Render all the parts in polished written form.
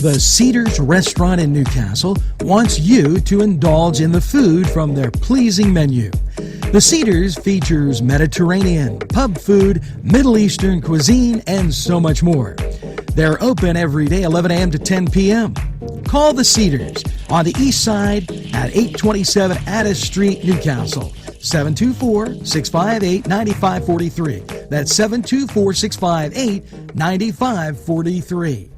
The Cedars restaurant in Newcastle wants you to indulge in the food from their pleasing menu. The Cedars features Mediterranean, pub food, Middle Eastern cuisine, and so much more. They're open every day 11 a.m. to 10 p.m. Call the Cedars on the east side at 827 Addis Street, Newcastle. 724-658-9543. That's 724-658-9543.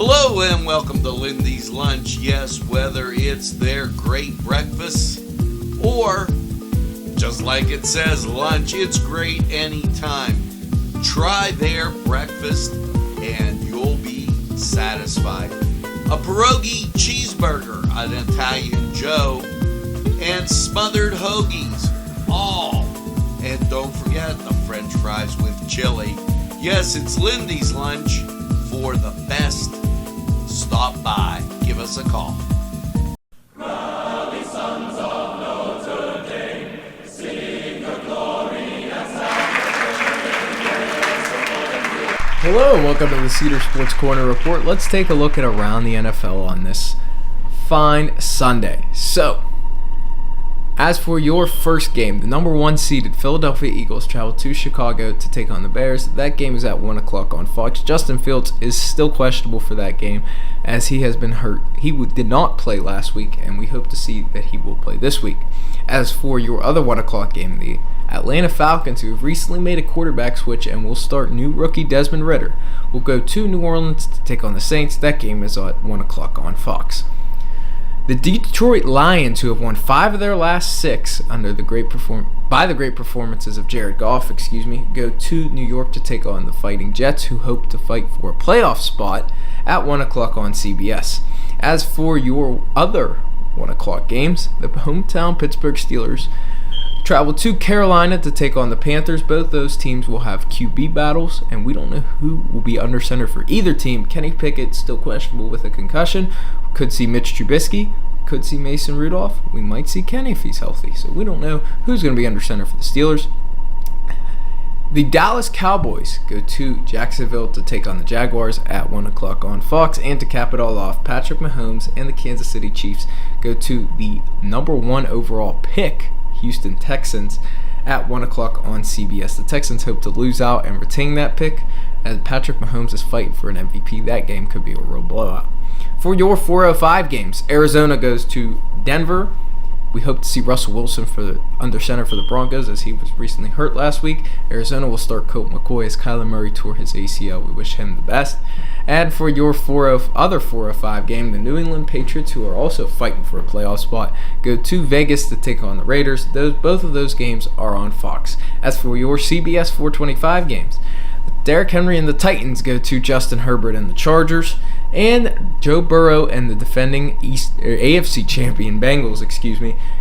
Hello and welcome to Lindy's Lunch. Yes, whether it's their great breakfast or, just like it says, lunch, it's great anytime. Try their breakfast and you'll be satisfied. A pierogi cheeseburger, an Italian Joe, and smothered hoagies, all. And don't forget the French fries with chili. Yes, it's Lindy's Lunch. For the best, stop by. Give us a call. Rally sons of Notre Dame, sing the glory and sound. Hello and welcome to the Cedars Sports Corner Report. Let's take a look at around the NFL on this fine Sunday. So, as for your first game, the number 1 seeded Philadelphia Eagles travel to Chicago to take on the Bears. That game is at 1 o'clock on Fox. Justin Fields is still questionable for that game as he has been hurt. He did not play last week, and we hope to see that he will play this week. As for your other 1 o'clock game, the Atlanta Falcons, who have recently made a quarterback switch and will start new rookie Desmond Ridder, will go to New Orleans to take on the Saints. That game is at 1 o'clock on Fox. The Detroit Lions, who have won 5 of their last 6 under the great performances of Jared Goff, go to New York to take on the Fighting Jets, who hope to fight for a playoff spot at 1 o'clock on CBS. As for your other 1 o'clock games, the hometown Pittsburgh Steelers travel to Carolina to take on the Panthers. Both those teams will have QB battles, and we don't know who will be under center for either team. Kenny Pickett still questionable with a concussion. Could see Mitch Trubisky, could see Mason Rudolph. We might see Kenny if he's healthy. So we don't know who's going to be under center for the Steelers. The Dallas Cowboys go to Jacksonville to take on the Jaguars at 1 o'clock on Fox. And to cap it all off, Patrick Mahomes and the Kansas City Chiefs go to the number 1 overall pick, Houston Texans, at 1 o'clock on CBS. The Texans hope to lose out and retain that pick as Patrick Mahomes is fighting for an MVP. That game could be a real blowout. For your 405 games, Arizona goes to Denver. We hope to see Russell Wilson under center for the Broncos as he was recently hurt last week. Arizona will start Colt McCoy as Kyler Murray tore his ACL. We wish him the best. And for your other 405 game, the New England Patriots, who are also fighting for a playoff spot, go to Vegas to take on the Raiders. Both of those games are on Fox. As for your CBS 425 games, Derrick Henry and the Titans go to Justin Herbert and the Chargers. And Joe Burrow and the defending AFC champion Bengals,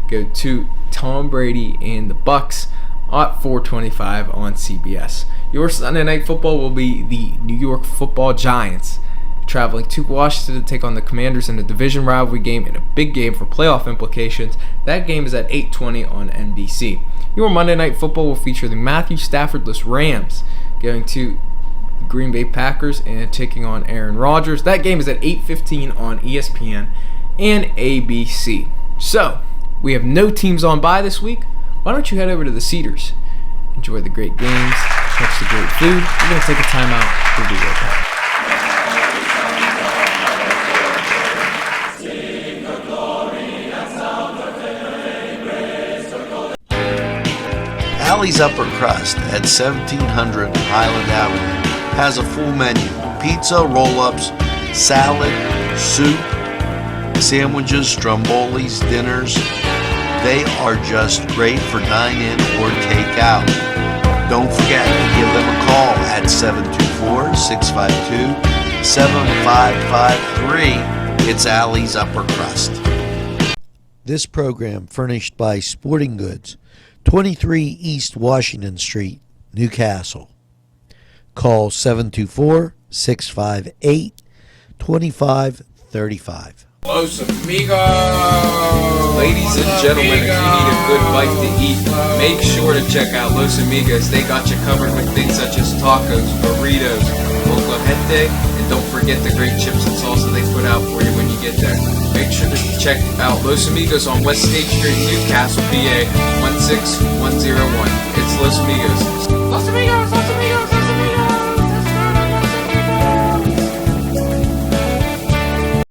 go to Tom Brady and the Bucks at 425 on CBS. Your Sunday Night Football will be the New York Football Giants traveling to Washington to take on the Commanders in a division rivalry game and a big game for playoff implications. That game is at 8:20 on NBC. Your Monday Night Football will feature the Matthew Stafford-less Rams going to Green Bay Packers and taking on Aaron Rodgers. That game is at 8:15 on ESPN and ABC. So, we have no teams on bye this week. Why don't you head over to the Cedars? Enjoy the great games, catch the great food. We're going to take a timeout. We'll be right back. Alley's Upper Crust at 1700 Highland Avenue has a full menu: pizza, roll-ups, salad, soup, sandwiches, strombolis, dinners. They are just great for dine-in or take-out. Don't forget to give them a call at 724-652 7553. It's Alley's Upper Crust. This program furnished by Sporting Goods, 23 East Washington Street, Newcastle. Call 724-658-2535. Los Amigos! Ladies and gentlemen, if you need a good bite to eat, make sure to check out Los Amigos. They got you covered with things such as tacos, burritos, molcajete, and don't forget the great chips and salsa they put out for you when you get there. Make sure to check out Los Amigos on West State Street, Newcastle, PA 16101. It's Los Amigos. Los Amigos! Los Amigos!